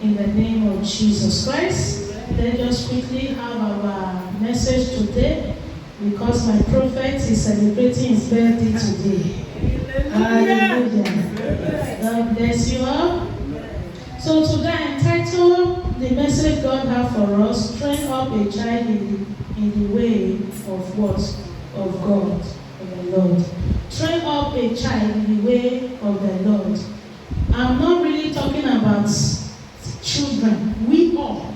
in the name of Jesus Christ. Let's just quickly have our message today because my prophet is celebrating his birthday today. Hallelujah. God bless you all. So today I entitled the message God has for us, train up a child in the way of what? Of God, of the Lord. Train up a child in the way of the Lord. I'm not really talking about children. We all.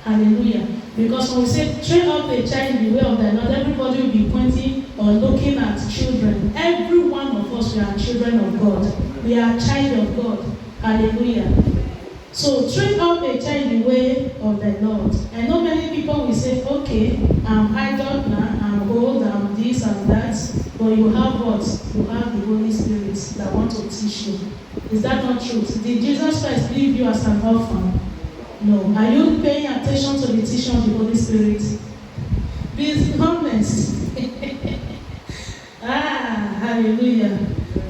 Hallelujah. Because when we say train up a child in the way of the Lord, everybody will be pointing or looking at children. Every one of us, we are children of God. We are child of God. Hallelujah. So train up a child in the way of the Lord. I know many people will say, okay, I'm idle now, I'm old, I'm this and that. But you have what? You have the Holy Spirit that want to teach you. Is that not true? Did Jesus Christ leave you as an orphan? No. Are you paying attention to the teaching of the Holy Spirit? Be honest. Hallelujah.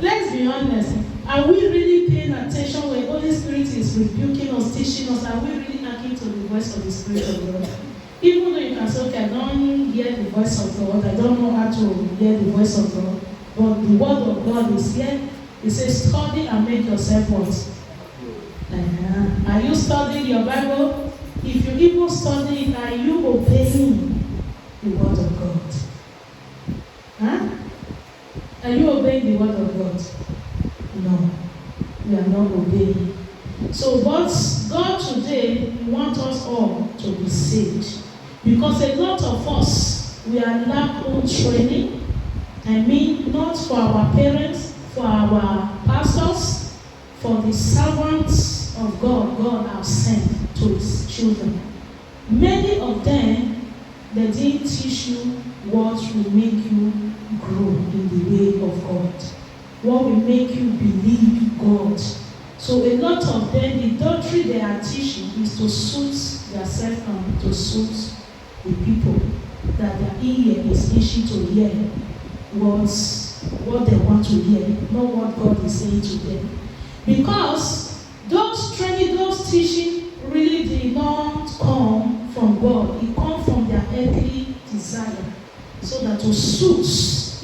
Let's be honest. Are we really paying attention when the Holy Spirit is rebuking us, teaching us? Are we really acting to the voice of the Spirit of God? Even though you can say, okay, I don't hear the voice of God, I don't know how to hear the voice of God, but the word of God is here. It says, study and make yourself what? Are you studying your Bible? If you even study it, are you obeying the word of God? Are you obeying the word of God? No, we are not obeying. So, but God today wants us all to be saved. Because a lot of us, we are lack on training. I mean, not for our parents, for our pastors, for the servants of God, God has sent to his children. Many of them, they didn't teach you what will make you grow in the way of God. What will make you believe God. So a lot of them, the doctrine they are teaching is to suit themselves and to suit the people that their ear is itching to hear what they want to hear, not what God is saying to them. Because those training, those teaching really did not come from God. It comes from their earthly desire. So that to suit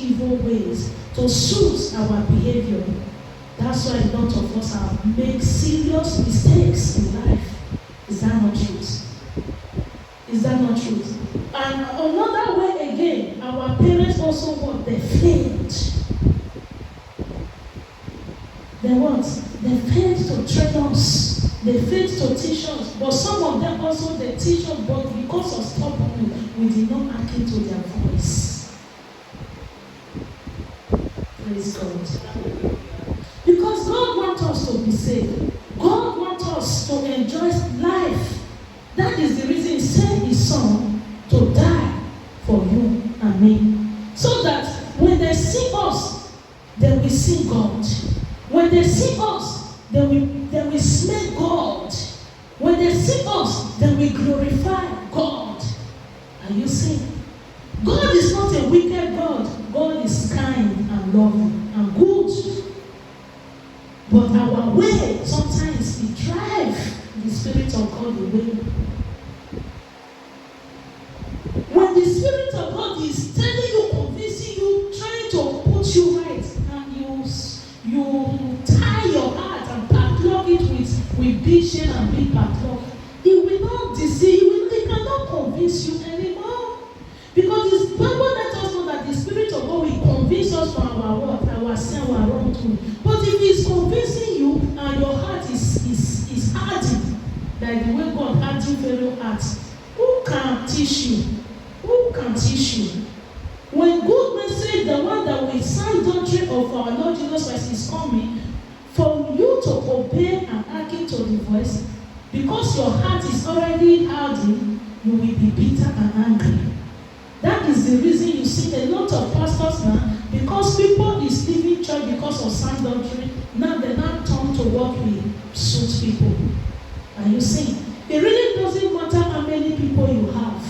evil ways, to suit our behavior. That's why a lot of us have made serious mistakes in life. Is that not truth? Is that not truth? And another way again, our parents also what? They failed. They what? They failed to train us. They failed to teach us. But some of them also they teach us, but because of stubbornness, we did not act into their voice. Praise God. Because God wants us to be saved. God wants us to enjoy life. That is the reason He sent His Son to die for you and me. So that when they see us, they will see God. When they see us, they will smell God. When they see us, they will glorify God. Are you seeing? God is not a wicked God. God is kind and loving and good. But our way, sometimes we drive the Spirit of God away. When the Spirit of God is telling you, convincing you, trying to put you right, and you tie your heart and padlock it with big chain and big padlock, it will not deceive you. It cannot convince you anymore. Because the Bible lets us know that the Spirit of God will convince us from our what, our sin, our wrongdoing. But if He's convincing you and your heart is hardened, like the way God hardened Pharaoh's heart, who can teach you? Who can teach you? When good message, the one that will sound doctrine of our Lord Jesus Christ is coming, for you to obey and hearken to the voice, because your heart is already hardened, you will be bitter and angry. That is the reason you see a lot of pastors now, because people is leaving church because of sound doctrine, now they now turn to what will suit people. Are you seeing? It really doesn't matter how many people you have.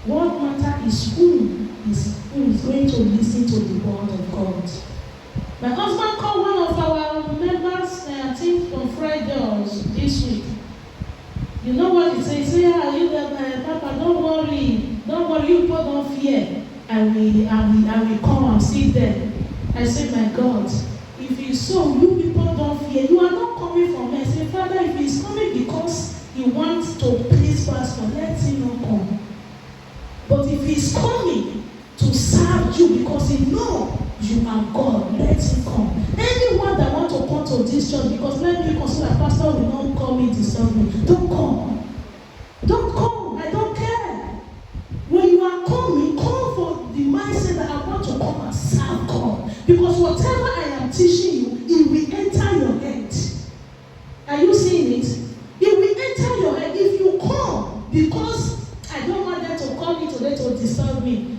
What matters is who is going to listen to the word of God. My husband called one of our members, I think on Friday or this week. somebody say, "Ah, you Papa, don't worry, you people don't fear. I will come and sit there." I say, "My God, if it's so, you people don't fear. You are not coming from me." I say, "Father, if he's coming because he wants to please Pastor, let him not come. But if he's coming to serve you because he knows you are God, let him come." Anyone that wants to come to this church because let me consider Pastor will not call me, disturb me, don't come. Don't come. I don't care. When you are coming, come for the mindset that I want to come and serve God. Because whatever I am teaching you, it will enter your head. Are you seeing it? It will enter your head if you come because I don't want them to call me today to disturb me.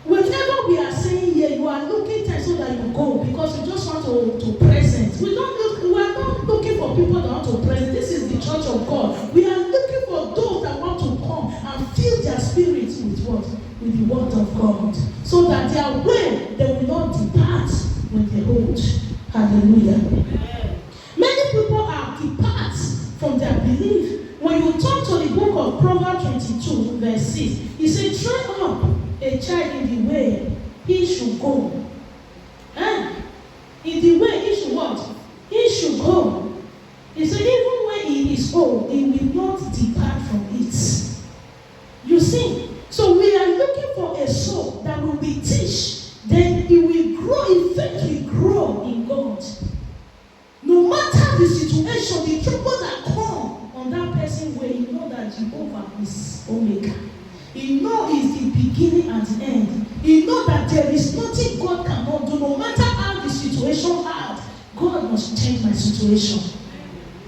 Whatever we are saying here, you are looking time so that you go because you just want to present. We are not looking for people that want to present. This is the church of God. We are looking for those that want to come and fill their spirits with what? With the word of God. So that their way, they will not depart when they hold. Hallelujah. Many people are depart from their belief. When you talk to the book of Proverbs 22, verse 6, he said, "Train up a child in the way he should go." In the way he should what? He should go. He said, even when he is old, he will not depart from it. You see? So we are looking for a soul that will be teach. Then it will grow, in fact, will grow in God. No matter the situation, the trouble that come on that person's way, you know that Jehovah is Omega. You know is the beginning and the end. You know that there is nothing God cannot do. No matter how the situation hard, God must change my situation.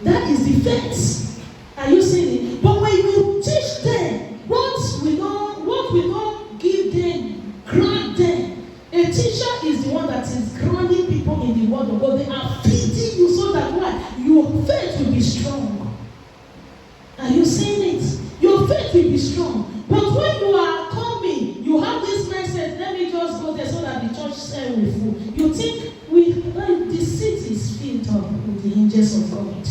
That is the fact. Are you seeing it? But when you teach them, what we not give them, grant them. A teacher is the one that is grounding people in the word of God. They are feeding you so that what? Your faith will be strong. Are you seeing it? Your faith will be strong. But when you are coming, you have this mindset, let me just go there so that the church cell will full. You think the seat is filled up with the angels of God.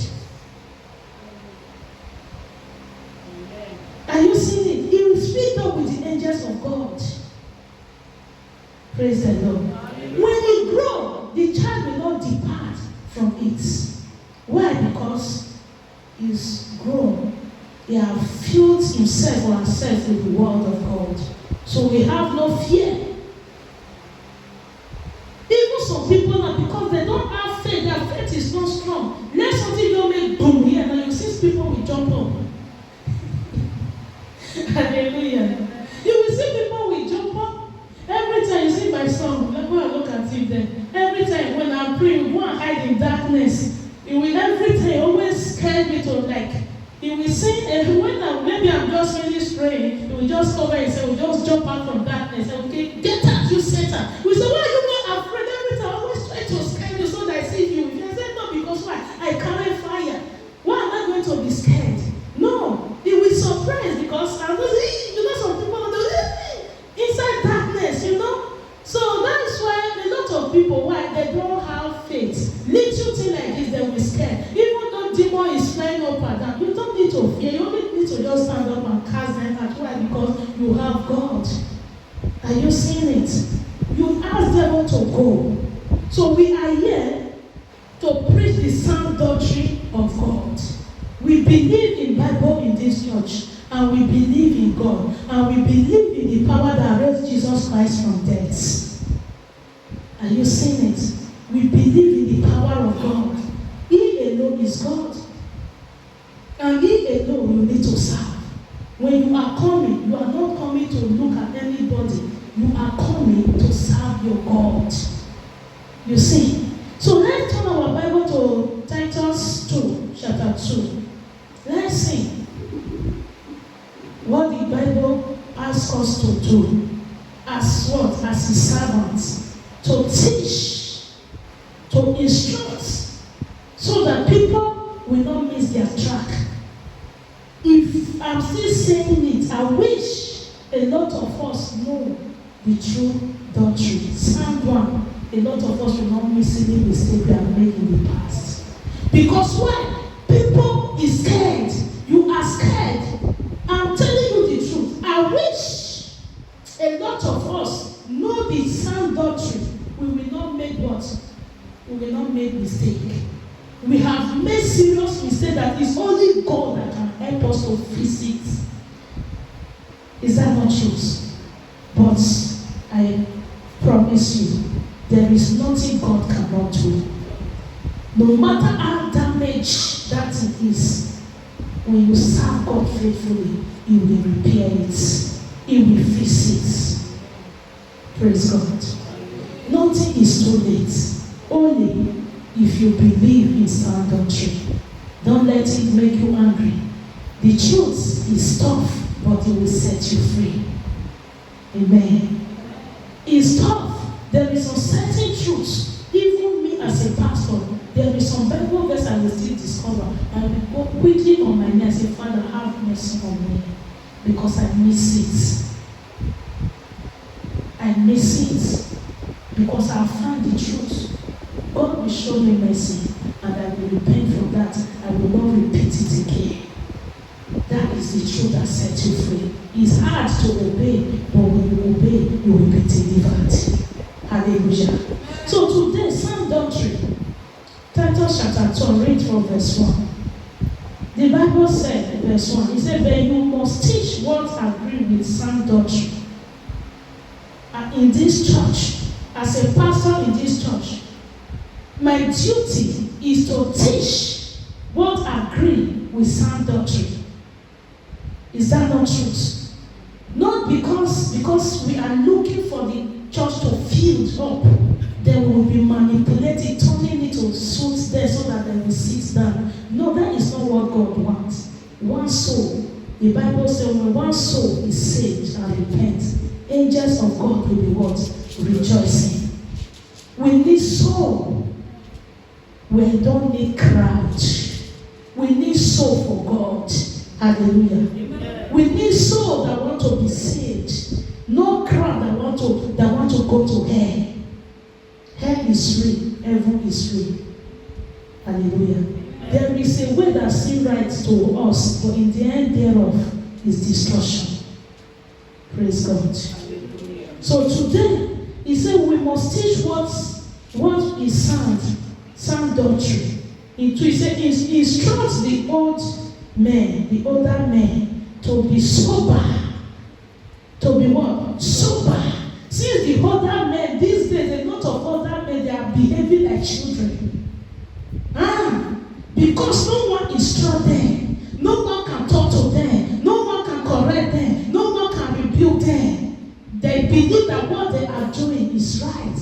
Are you seeing it? It will fill up with the angels of God. Praise the Lord. When you grow, the child will not depart from it. Why? Because he's grown. He has filled himself or herself with the word of God. So we have no fear. Even some people now, because they don't have faith, their faith is not strong. Let something don't make boom here, and you see people will jump up. Hallelujah. You will see people will jump up. Every time you see my son, let me look at him then. Every time when I'm praying, go and hide in darkness. It will every time always scare me to like. He will say, maybe I'm just finished praying, he will just cover himself, he will just jump out from darkness. And okay, get out, you Satan. We say, why are you not afraid? Every time I always try to scare you so that I see you. He said, no, because why? I carry fire. Why am I going to be scared? No, he will surprise because I'm just, some people inside darkness, So that's why a lot of people, why they don't have faith. Little thing like this, they will scare. Even though demon is flying up and down, you don't need to fear. You only need to just stand up and cast them out. Why? Because you have God. Are you seeing it? You ask them to go. So we are here to preach the sound doctrine of God. We believe in Bible in this church. And we believe in God. And we believe in the power that raised Jesus Christ from death. Are you seeing it? We believe in the power of God. He alone is God. And He alone you need to serve. When you are coming, you are not coming to look at anybody. You are coming to serve your God. You see? So let's turn our Bible to Titus 2, chapter 2. Let's see what the Bible asks us to do as what? As His servants. To teach, to instruct, so that people will not miss their track. If I'm still saying it, I wish a lot of us know the true doctrine. Psalm 1, a lot of us will not miss any mistake we have made in the past. Because when people is scared, you are scared we will not make mistake. We have made serious mistake that it's only God that can help us to fix it. Is that not true? But I promise you, there is nothing God cannot do. No matter how damaged that it is, when you serve God faithfully, He will repair it. He will fix it. Praise God. Nothing is too late. Only if you believe in sound doctrine. Don't let it make you angry. The truth is tough, but it will set you free. Amen. It's tough. There is some certain truths. Even me as a pastor, there is some Bible verse I will still discover. I will go quickly on my knees and say, Father, have mercy on me. Because I miss it. I miss it. Because I found the truth. God will show me mercy, and I will repent from that. I will not repeat it again. That is the truth that sets you free. It's hard to obey, but when you obey, you will be delivered. Hallelujah. So today, sound doctrine. Titus chapter 2, read from verse 1. The Bible said in verse 1, it said, but you must teach what agree with sound doctrine. And in this church, as a pastor in this church, my duty is to teach what agree with sound doctrine. Is that not truth? Not because we are looking for the church to fill up, then we will be manipulated, turning it to suit them so that they will sit down. No, that is not what God wants. One soul, the Bible says, when one soul is saved and repent, angels of God will be what? Rejoicing. We need soul. We don't need crowd. We need soul for God. Hallelujah. Amen. We need soul that want to be saved. No crowd that want to go to hell. Hell is free. Heaven is free. Hallelujah. Amen. There is a way that seems right to us, but in the end thereof is destruction. Praise God. Hallelujah. So today, he said we must teach what is sound doctrine. He said he instructs the older men, to be sober. To be what? Sober. Since the older men, these days, a lot of older men, they are behaving like children. Because no one instructs them. No one can talk to them. No one can correct them. No one can rebuke them. They believe that what they are doing is right.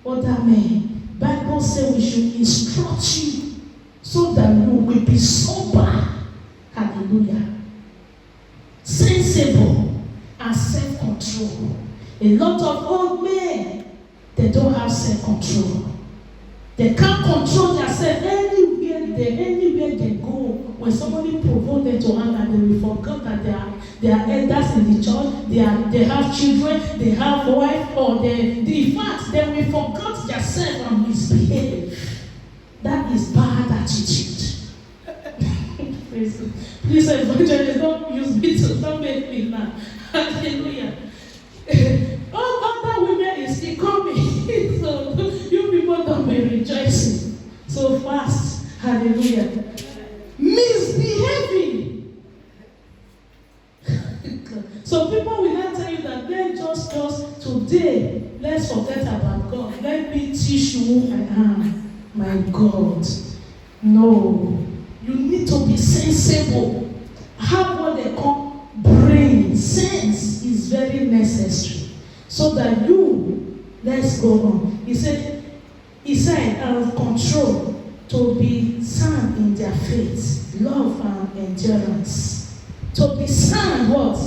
Older men. Bible says we should instruct you so that you will be sober. Hallelujah. Sensible and self-control. A lot of old men, they don't have self-control. They can't control themselves anywhere they go. When somebody provokes them to anger, they will forget that they are elders in the church, they have children, they have wife, or in fact, they will forget themselves and misbehave. That is bad attitude. Please, evangelist, don't use me to don't make me laugh. Hallelujah. All other women is still coming. So you people don't be rejoicing so fast. Hallelujah. Misbehaving. So people will not tell you that then just today, let's forget about God. Let me teach you who I am. My God. No. You need to be sensible. Have what they call brain. Sense is very necessary. So that let's go on. He said, control to be sound in their faith, love and endurance. To be sound what?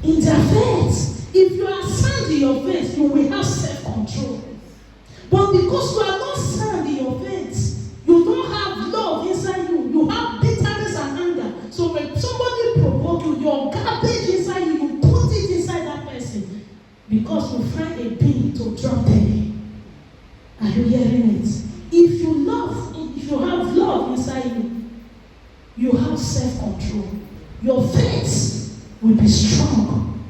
In their faith. If you are sound in your faith, you will have self-control. But because you are not sound in your faith, you don't have love inside you. You have bitterness and anger. So when somebody provokes you, your garbage inside you, you put it inside that person. Because you find a pin to drop them. Are you hearing it? If you have love inside you, you have self-control. Your faith will be strong.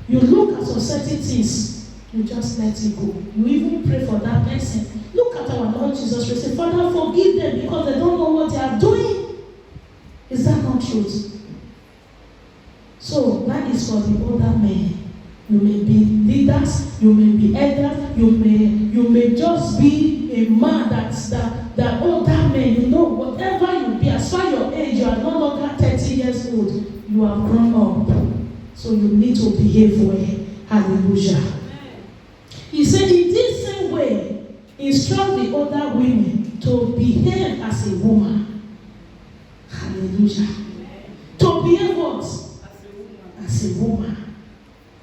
You look at society things, You just let it go. You even pray for that person. Look at our Lord Jesus Christ. Say, Father, forgive them because they don't know what they are doing. Is that not truth? So that is for the older men. You may be leaders, you may be elders, you may just be a man that older man, you know, whatever you be, as far your age, you are no longer 30 years old, you have grown up. So you need to behave well. Hallelujah. He said, in this same way, instruct the older women to behave as a woman. Hallelujah. To behave what? As a woman.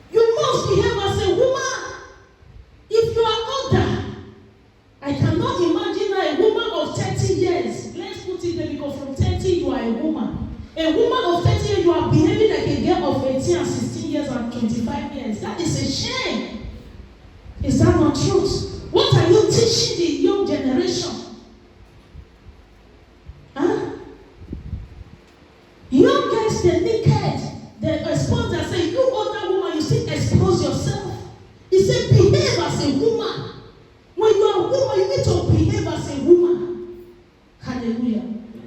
You must behave as a woman. If you are older, I cannot imagine a woman of 30 years. Let's put it there because from 30 you are a woman. A woman of 30 years, you are behaving like a girl of 18 and 16 years and 25 years. That is a shame. Is that not truth? What are you teaching the young generation? Huh? Young girls, they're naked. They expose themselves. Say, you older woman, you still expose yourself. He said, behave as a woman. When you are a woman, you need to behave as a woman. Hallelujah.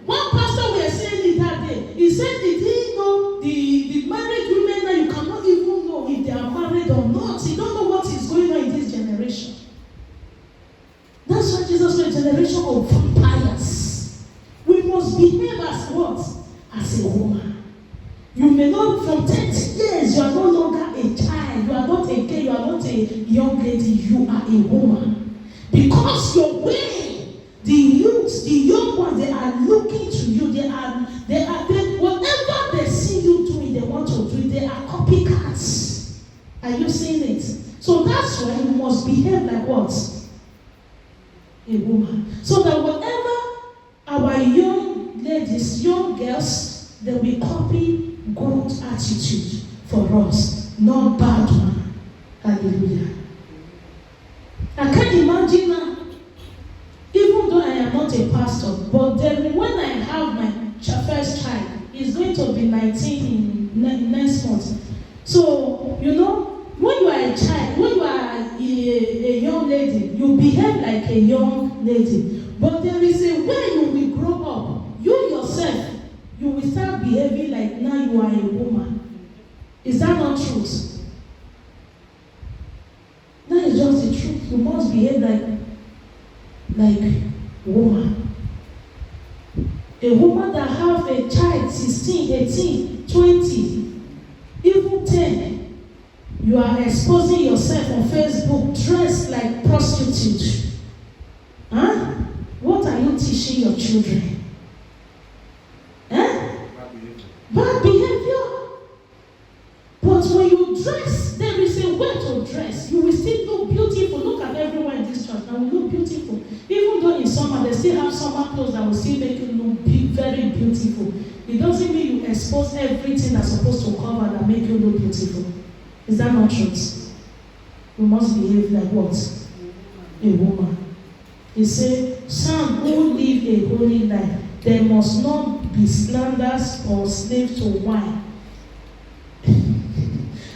One pastor was saying it that day. He said, did he know the married women that you cannot even know if they are married or not? You don't know what is going on in this generation. That's why Jesus was a generation of vampires. We must behave as what? As a woman. You may not, from 30 years, you are no longer a child. You are not a girl. You are not a young lady. You are a woman. Because your way, the youths, the young ones, they are looking to you. They whatever they see you doing, they want to do it. They are copycats. Are you seeing it? So that's why you must behave like what? A woman. So that whatever our young ladies, young girls, they will copy good attitude for us, not bad one. Hallelujah. I can't imagine now, even though I am not a pastor, but then when I have my first child, he's going to be 19 in next month. So, you know, when you are a child, when you are a young lady, you behave like a young lady. But there is a way you will grow up. You yourself, you will start behaving like now you are a woman. Is that not truth? That is just the truth. You must behave like woman. A woman that have a child, 16, 18, 20, even 10, you are exposing yourself on Facebook dressed like prostitute. Huh? What are you teaching your children? Huh? Bad behavior. But when you dress, there is a way to dress. You will still look beautiful. Look at everyone in this church. Now we look beautiful. Even though in summer, they still have summer clothes that will still make you look very beautiful. It doesn't mean you expose everything that's supposed to cover that make you look beautiful. Is that not truth? You must behave like what? A woman. He said, some who live a holy life, they must not be slanderers or slaves to wine.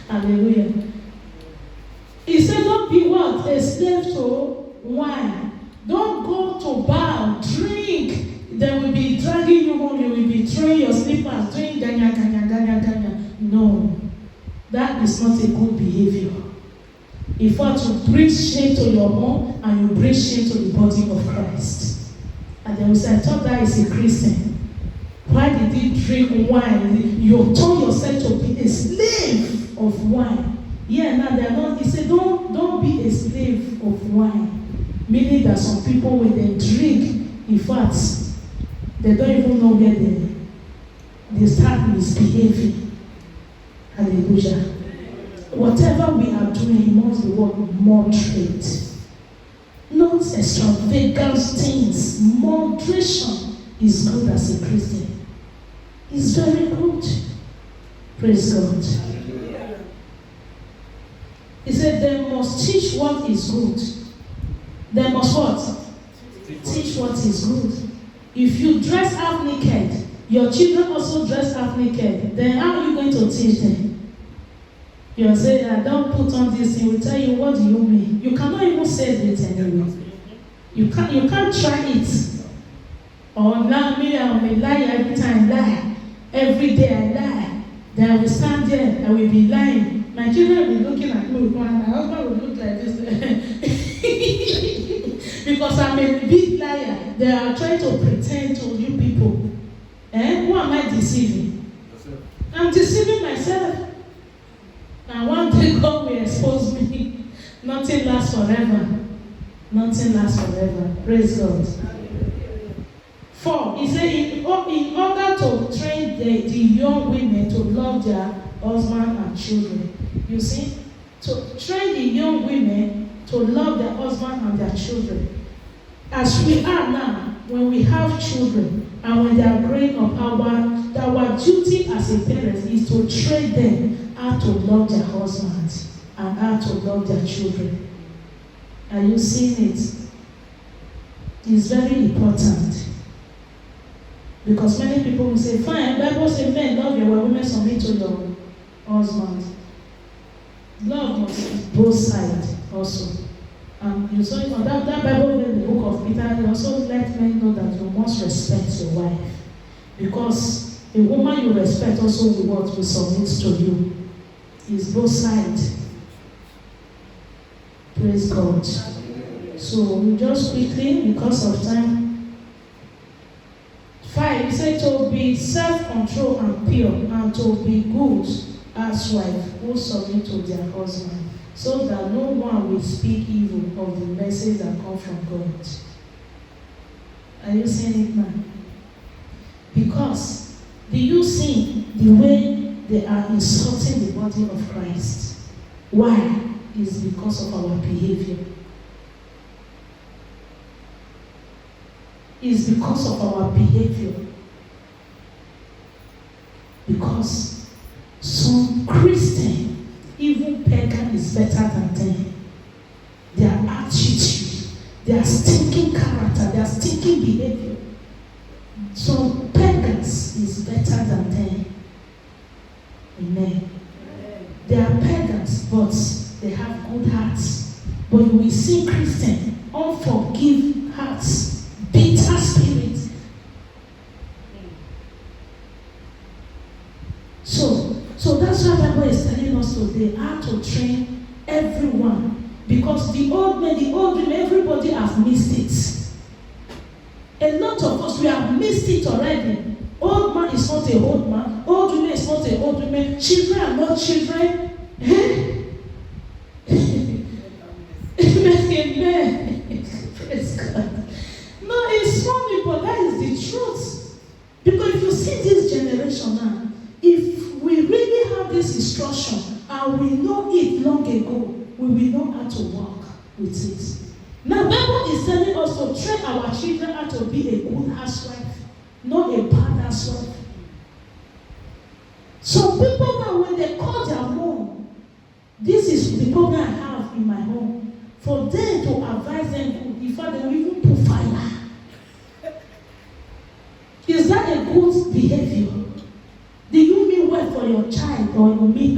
Hallelujah. He said, don't be what? A slave to wine. Don't go to bar, drink. They will be dragging you home. You will be throwing your slippers, doing ganya. No. That is not a good behavior. In fact, you bring shame to your home and you bring shame to the body of Christ. And they will say, I thought that is a Christian. Why did he drink wine? You turn yourself to be a slave of wine. Yeah, now they are not. He said, don't be a slave of wine. Meaning that some people, when they drink, in fact, they don't even know where they start misbehaving. Hallelujah. Whatever we are doing must be what? Moderate. Not extravagant things. Moderation is good as a Christian. It's very good. Praise God. He said they must teach what is good. They must what? Teach what is good. If you dress half naked, your children also dress half naked, then how are you going to teach them? You say, I don't put on this thing. We tell you, what do you mean? You cannot even say it anyway. You can't try it. Or now me, I will lie every time, lie. Every day I lie. Then I will stand there, I will be lying. My children will be looking at me with one, my husband will look like this. Because I'm a big liar. They are trying to pretend to you people. Who am I deceiving? I'm deceiving myself. And one day God will expose me. Nothing lasts forever. Nothing lasts forever. Praise God. 4, he said, in order to train the young women to love their husband and children. You see? To train the young women to love their husband and their children. As we are now, when we have children, and when they are growing up, our duty as a parent is to train them how to love their husbands and how to love their children. Are you seeing it? It's very important. Because many people will say, fine, Bible says men love your wife, women submit to your husband. Love must be both sides also. And you saw it on that Bible in the book of Peter, he also let men know that you must respect your wife. Because a woman you respect also will submit to you. It's both sides. Praise God. So we just quickly, because of time. 5, he said to be self-controlled and pure, and to be good as wife who submit to their husband, so that no one will speak evil of the message that comes from God. Are you seeing it now? Because do you see the way they are insulting the body of Christ? Why? It's because of our behavior. Is because of our behavior. Because some Christian, even pagan, is better than them. Their attitude, their stinking character, their stinking behavior. Some pagans is better than them. Amen. They are pagans, but they have good hearts. But you will see Christian, unforgiving hearts. Bitter spirit. So that's why the Bible is telling us today how to train everyone. Because the old men, the old women, everybody has missed it. A lot of us, we have missed it already. Old man is not a old man. Old woman is not a old woman. Children are not children. Amen. Praise God. No, it's funny, but that is the truth. Because if you see this generation now, if we really have this instruction and we know it long ago, we will know how to work with it. Now, the Bible is telling us to train our children how to be a good housewife, not a bad housewife. Some people now, when they call their mom, this is the problem I have in my home. For them to advise them, in fact, they will even put fire. Is that a good behavior? Do you mean well for your child, or you mean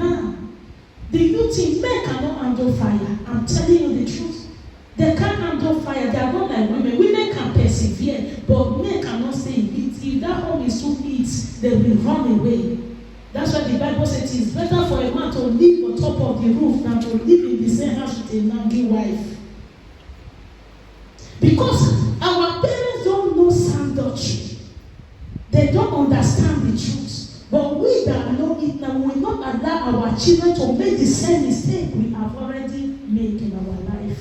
Do you think men cannot handle fire? I'm telling you the truth. They can't handle fire. They are not like women. Women can persevere, but men cannot stay in heat. If that home is too heat, they will run away. That's why the Bible says it is better for a man to live on top of the roof than to live in the same house with a nagging wife. Because our parents don't know sound doctrine. They don't understand the truth. But we that know it now will not allow our children to make the same mistake we have already made in our life.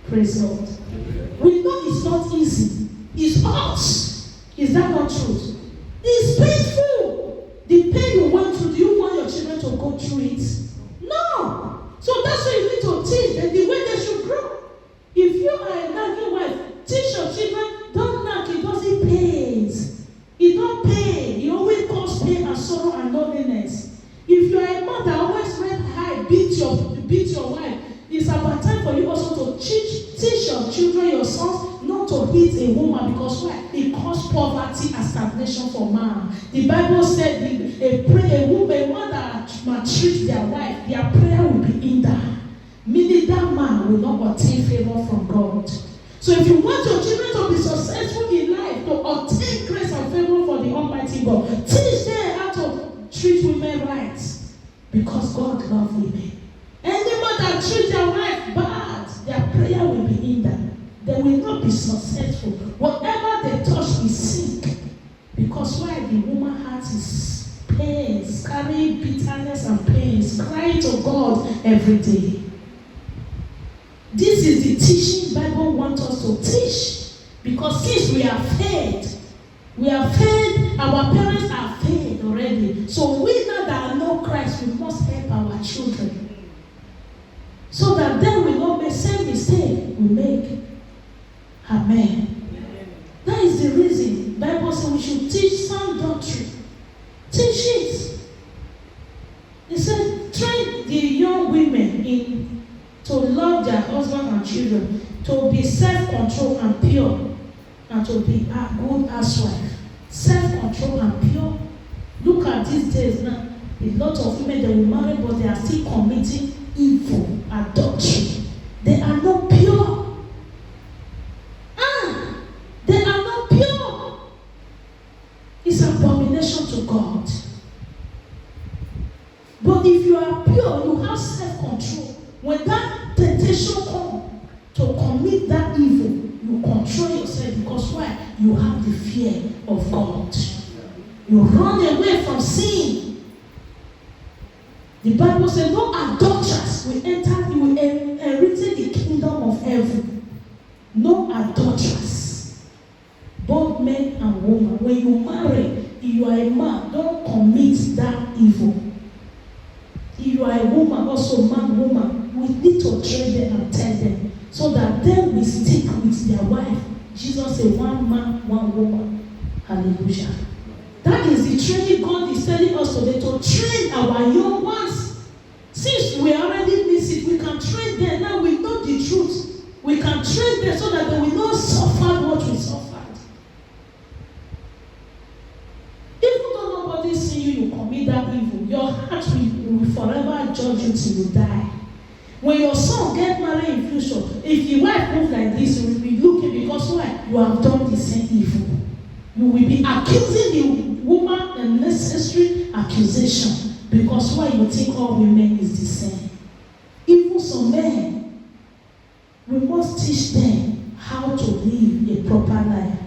Praise God. We know it's not easy. It's hard. Is that not true? It's painful. The pain you went through, do you want your children to go through it? No. So that's why you need to teach them the way they should grow. If you are a nagging wife, teach your children, don't nag, it doesn't pay. It don't pay. It always cause pain and sorrow and loneliness. If you are a man that always red high, beat your wife, it's about time for you also to teach your children, your sons, not to hit a woman, because why? It causes poverty and stagnation for man. The Bible said a woman that maltreats their wife, their prayer woman will not obtain favor from God. So if you want your children to be successful in life, to obtain grace and favor for the Almighty God, teach them how to treat women right. Because God loves women. Anyone that treats their wife bad, their prayer will be hindered. They will not be successful. Whatever they touch will sink. Because why? The woman's heart is pains, carrying bitterness and pains, crying to God every day. This is the teaching Bible wants us to teach. Because since we are fed, our parents are fed already. So we now that know Christ, we must help our children. So that they will not make the same mistake we make. Amen. That is the reason the Bible says we should teach sound doctrine. Teach it. It said, train the young women to love their husband and children, to be self-controlled and pure, and to be a good housewife. Self-controlled and pure. Look at these days now. A lot of women, they will marry, but they are still committing evil, adultery. They are not pure. They are not pure. It's an abomination to God. But if you are pure, you have self-control. When that temptation comes to commit that evil, you control yourself. Because why? You have the fear of God. You run away from sin. The Bible says no adulterers will enter, you will inherit the kingdom of heaven. No adulterers. Both men and women. When you marry, if you are a man, don't commit that evil. If you are a woman, also man, woman, we need to train them and tell them so that they will stick with their wife. Jesus said, one man, one woman. Hallelujah. That is the training God is telling us today, to train our young ones. Since we already miss it, we can train them. Now we know the truth. We can train them so that they will not suffer what we suffered. Even though nobody see you commit that evil, your heart will forever judge you till you die. When your son get married in future, if your wife moves like this, you will be looking, because why? You have done the same evil. You will be accusing the woman unnecessary accusation, because why? You think all women is the same. Even some men, we must teach them how to live a proper life.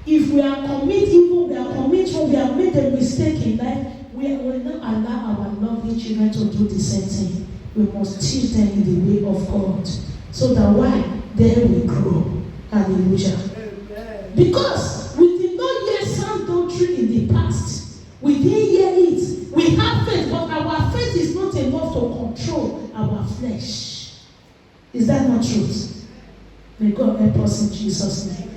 If we are commit evil, we are commit wrong, we have made a mistake in life, we will not allow our lovely children to do the same thing. We must teach them in the way of God, so that why? They will grow. Hallelujah. Because we did not hear sound doctrine in the past. We didn't hear it. We have faith, but our faith is not enough to control our flesh. Is that not truth? May God help us in Jesus' name.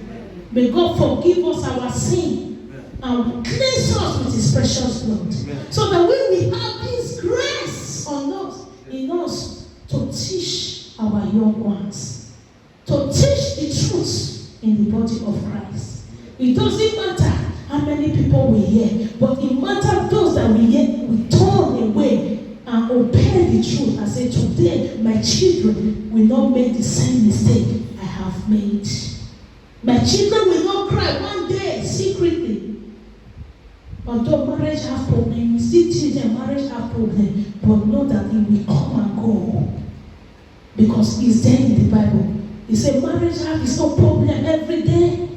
May God forgive us our sin and cleanse us with His precious blood. So that when we have this grace on us, in us, to teach our young ones, to teach the truth in the body of Christ. It doesn't matter how many people we hear, but it matters those that we hear, we turn away and obey the truth and say, today my children will not make the same mistake I have made. My children will not cry one day secretly. Although marriage have problem, we still teach them marriage have problem, but know that it will come and go. Because it's there in the Bible. He said marriage have is no problem every day.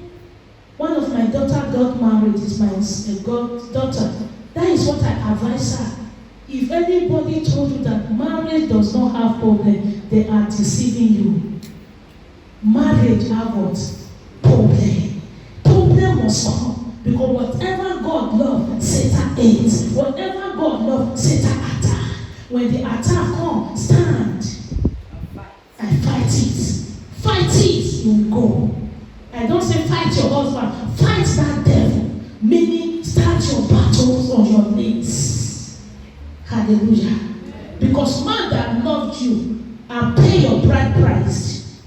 One of my daughter got married, is my goddaughter. That is what I advise her. If anybody told you that marriage does not have problem, they are deceiving you. Marriage have what? Problem. Problem must come. Because whatever God loves, Satan hates. Whatever God loves, Satan attacks. When the attack comes, stand and fight it. Fight it, you go. I don't say fight your husband. Fight that devil. Meaning, start your battles on your knees. Hallelujah. Because man that loved you and pay your bride price,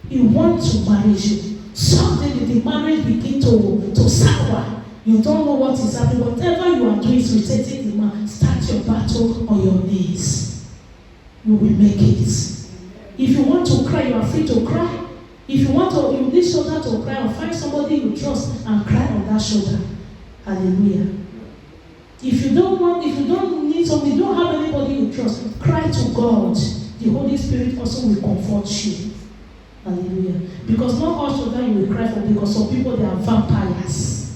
he wants to marry you. Suddenly the marriage begin to sour. You don't know what is happening. Whatever you are doing is irritating the man. Start your battle on your knees. You will make it. If you want to cry, you are free to cry. If you want to, you need shoulder to cry, or find somebody you trust and cry on that shoulder. Hallelujah. If you don't need somebody, you don't have anybody you trust, cry to God. The Holy Spirit also will comfort you. Hallelujah. Because not all children you will cry for, because some people, they are vampires.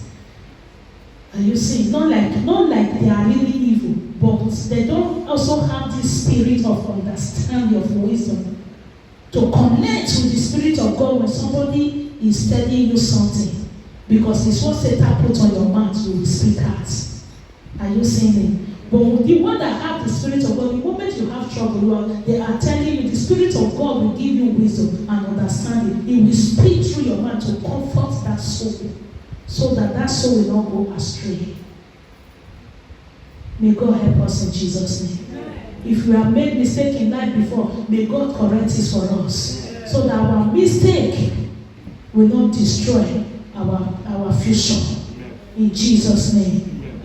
And you see, not like they are really evil, but they don't also have this spirit of understanding, of wisdom, to connect with the Spirit of God when somebody is telling you something. Because it's what Satan put on your mouth, you will speak out. Are you seeing it? But the one that have the Spirit of God, the moment you have trouble, they are telling you, the Spirit of God will give you wisdom and understanding. It will speak through your mind to comfort that soul, so that soul will not go astray. May God help us in Jesus' name. If we have made mistake in life before, may God correct it for us, so that our mistake will not destroy our future. In Jesus' name.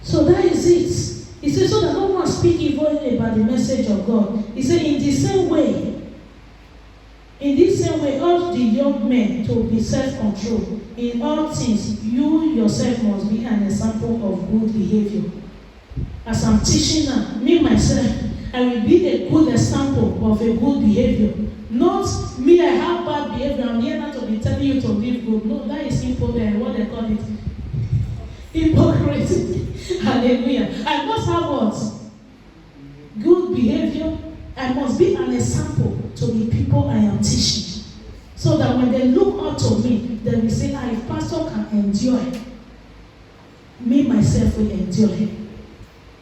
So that is it. He said, so that no one speak evil about the message of God. He said, in this same way, urge the young men to be self-controlled. In all things, you yourself must be an example of good behavior. As I'm teaching now, me myself, I will be a good example of a good behavior. Not me, I have bad behavior. I'm here not to be telling you to live good. No, that is hypocrisy. What they call it? Hypocrisy. Hallelujah. I must have what? Good behavior. I must be an example to the people I am teaching. So that when they look up to me, they will say, if pastor can endure it, me myself will endure it.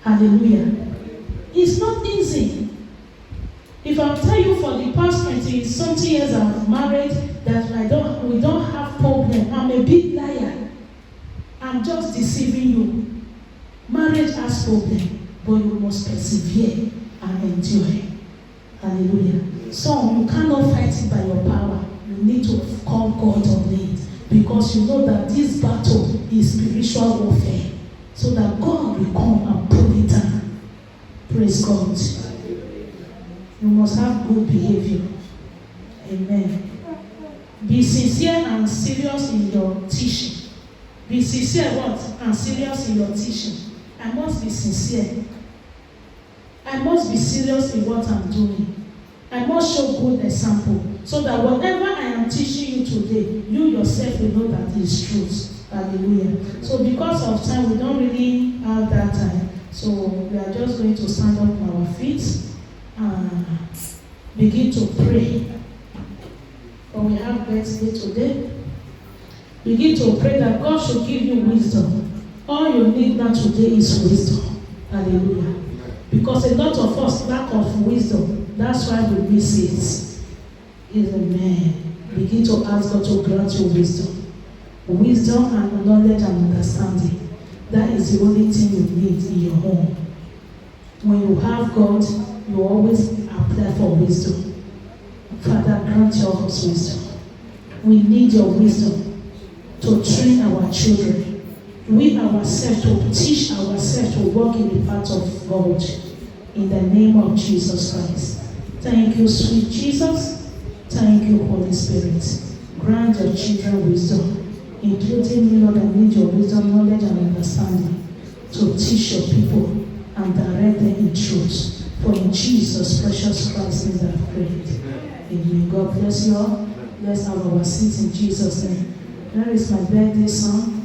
Hallelujah. It's not easy. If I tell you for the past 20-something years I've married that we don't have problem, I'm a big liar. I'm just deceiving you. Marriage has problem, but you must persevere and endure it. Hallelujah. So you cannot fight it by your power. You need to call God on it, because you know that this battle is spiritual warfare, so that God will come and pull it down. Praise God. You must have good behavior. Amen. Be sincere and serious in your teaching. Be sincere what? And serious in your teaching. I must be sincere. I must be serious in what I'm doing. I must show good example, so that whatever I am teaching you today, you yourself will know that it is truth. Hallelujah. So because of time, we don't really have that time. So we are just going to stand up on our feet and begin to pray. But we have birthday today. Begin to pray that God should give you wisdom. All you need now today is wisdom. Hallelujah. Because a lot of us lack of wisdom. That's why we miss it. Amen. Begin to ask God to grant you wisdom. Wisdom and knowledge and understanding. That is the only thing you need in your home. When you have God, you always apply for wisdom. Father, grant your us wisdom. We need your wisdom to train our children. We ourselves to teach ourselves to walk in the path of God. In the name of Jesus Christ. Thank you, sweet Jesus. Thank you, Holy Spirit. Grant your children wisdom, including me, Lord. I need your wisdom, knowledge, and understanding to teach your people and direct them in truth. For in Jesus' precious Christ's name I have prayed. Amen. God bless you all. Let's have our seats in Jesus' name. There is my birthday song.